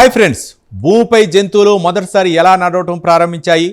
Hi friends, భూమిపై జంతువులు మొదటిసారి ఎలా నడవటం ప్రారంభించాయి,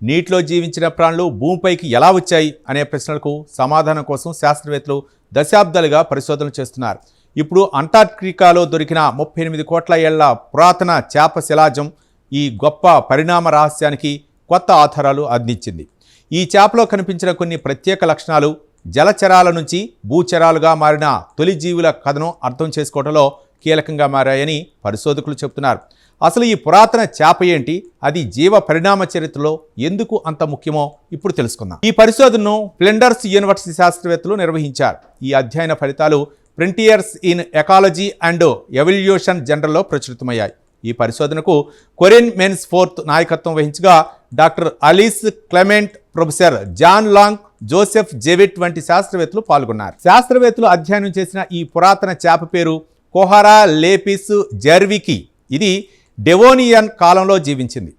నీటిలో జీవించిన ప్రాణులు భూమిపైకి ఎలా వచ్చాయి అనే ప్రశ్నలకు సమాధానం కోసం శాస్త్రవేత్తలు దశాబ్దాలుగా పరిశోధనలు చేస్తున్నారు. ఇప్పుడు అంటార్క్టికాలో దొరికిన 38 కోట్ల ఏళ్ల పురాతన చేప శిలాజం ఈ గొప్ప పరిణామ రహస్యానికి కొత్త ఆధారాలు అందించింది. ఈ చేపలో కనిపించిన కొన్ని ప్రత్యేక లక్షణాలు జలచరాల నుంచి భూచరాలుగా మారిన తొలి జీవుల కథను అర్థం చేసుకోవడంలో కీలకంగా మారాయని పరిశోధకులు చెబుతున్నారు. అసలు ఈ పురాతన చేప ఏంటి, అది జీవ పరిణామ చరిత్రలో ఎందుకు అంత ముఖ్యమో ఇప్పుడు తెలుసుకుందాం. ఈ పరిశోధనను ఫ్లిండర్స్ యూనివర్సిటీ శాస్త్రవేత్తలు నిర్వహించారు. ఈ అధ్యయన ఫలితాలు frontiers in ecology and evolution జర్నల్లో ప్రచురితమయ్యాయి. ఈ పరిశోధనకు కొరిన్ మెన్స్ ఫోర్త్ నాయకత్వం వహించగా doctor Alice Clement, professor John Long, Joseph Jewitt వంటి శాస్త్రవేత్తలు పాల్గొన్నారు. శాస్త్రవేత్తలు అధ్యయనం చేసిన ఈ పురాతన చేప పేరు కోహారా లేపిస్ జెర్వికి. ఇది డెవోనియన్ కాలంలో జీవించింది.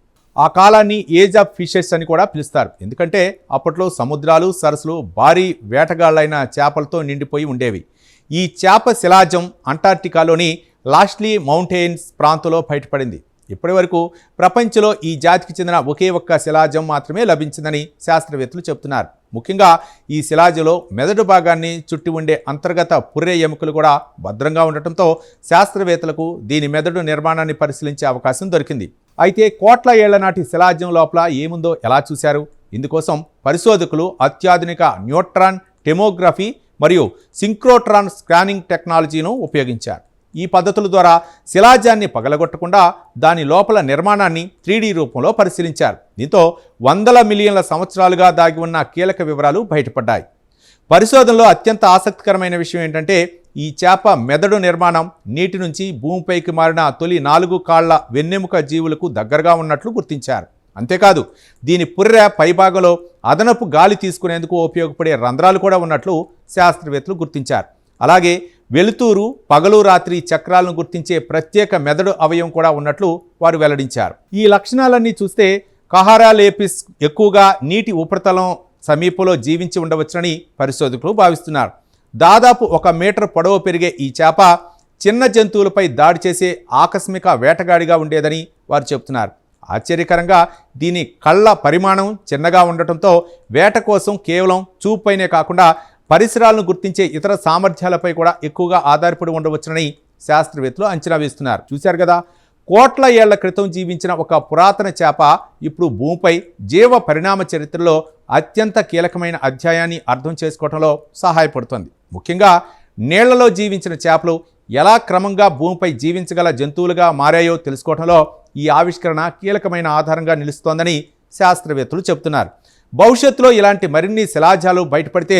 ఆ కాలాన్ని ఏజ్ ఆఫ్ ఫిషెస్ అని కూడా పిలుస్తారు, ఎందుకంటే అప్పట్లో సముద్రాలు, సరస్సులు భారీ వేటగాళ్లైన చేపలతో నిండిపోయి ఉండేవి. ఈ చేప శిలాజం అంటార్క్టికాలోని లాస్ట్లీ మౌంటైన్స్ ప్రాంతంలో బయటపడింది. ఇప్పటి వరకు ప్రపంచంలో ఈ జాతికి చెందిన ఒకే ఒక్క శిలాజం మాత్రమే లభించిందని శాస్త్రవేత్తలు చెబుతున్నారు. ముఖ్యంగా ఈ శిలాజంలో మెదడు భాగాన్ని చుట్టి ఉండే అంతర్గత పుర్రె ఎముకలు కూడా భద్రంగా ఉండటంతో శాస్త్రవేత్తలకు దీని మెదడు నిర్మాణాన్ని పరిశీలించే అవకాశం దొరికింది. అయితే కోట్ల ఏళ్ల నాటి శిలాజం లోపల ఏముందో ఎలా చూశారు? ఇందుకోసం పరిశోధకులు అత్యాధునిక న్యూట్రాన్ టెమోగ్రఫీ మరియు సింక్రోట్రాన్ స్కానింగ్ టెక్నాలజీను ఉపయోగించారు. ఈ పద్ధతుల ద్వారా శిలాజాన్ని పగలగొట్టకుండా దాని లోపల నిర్మాణాన్ని 3D రూపంలో పరిశీలించారు. దీంతో వందల మిలియన్ల సంవత్సరాలుగా దాగి ఉన్న కీలక వివరాలు బయటపడ్డాయి. పరిశోధనలో అత్యంత ఆసక్తికరమైన విషయం ఏంటంటే, ఈ చేప మెదడు నిర్మాణం నీటి నుంచి భూమిపైకి మారిన తొలి 4 కాళ్ల వెన్నెముక జీవులకు దగ్గరగా ఉన్నట్లు గుర్తించారు. అంతేకాదు, దీని పుర్రె పైభాగంలో అదనపు గాలి తీసుకునేందుకు ఉపయోగపడే రంధ్రాలు కూడా ఉన్నట్లు శాస్త్రవేత్తలు గుర్తించారు. అలాగే వెలుతురు, పగలు, రాత్రి చక్రాలను గుర్తించే ప్రత్యేక మెదడు అవయవం కూడా ఉన్నట్లు వారు వెల్లడించారు. ఈ లక్షణాలన్నీ చూస్తే కోహారా లేపిస్ ఎక్కువగా నీటి ఉపరితలం సమీపంలో జీవించి ఉండవచ్చునని పరిశోధకులు భావిస్తున్నారు. దాదాపు 1 మీటర్ పొడవు పెరిగే ఈ చేప చిన్న జంతువులపై దాడి చేసే ఆకస్మిక వేటగాడిగా ఉండేదని వారు చెబుతున్నారు. ఆశ్చర్యకరంగా దీని కళ్ళ పరిమాణం చిన్నగా ఉండటంతో వేట కోసం కేవలం చూపైనే కాకుండా పరిసరాలను గుర్తించే ఇతర సామర్థ్యాలపై కూడా ఎక్కువగా ఆధారపడి ఉండవచ్చునని శాస్త్రవేత్తలు అంచనా వేస్తున్నారు. చూశారు కదా, కోట్ల ఏళ్ల క్రితం జీవించిన ఒక పురాతన చేప ఇప్పుడు భూమిపై జీవ పరిణామ చరిత్రలో అత్యంత కీలకమైన అధ్యాయాన్ని అర్థం చేసుకోవడంలో సహాయపడుతుంది. ముఖ్యంగా నీళ్లలో జీవించిన చేపలు ఎలా క్రమంగా భూమిపై జీవించగల జంతువులుగా మారాయో తెలుసుకోవడంలో ఈ ఆవిష్కరణ కీలకమైన ఆధారంగా నిలుస్తోందని శాస్త్రవేత్తలు చెబుతున్నారు. భవిష్యత్తులో ఇలాంటి మరిన్ని శిలాజాలు బయటపడితే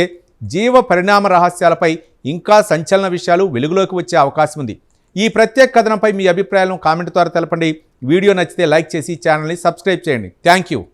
జీవ పరిణామ రహస్యాలపై ఇంకా సంచలన విషయాలు వెలుగులోకి వచ్చే అవకాశం ఉంది. ఈ ప్రత్యేక కథనంపై మీ అభిప్రాయాలను కామెంట్ ద్వారా తెలపండి. వీడియో నచ్చితే లైక్ చేసి ఛానల్ని సబ్స్క్రైబ్ చేయండి. Thank you.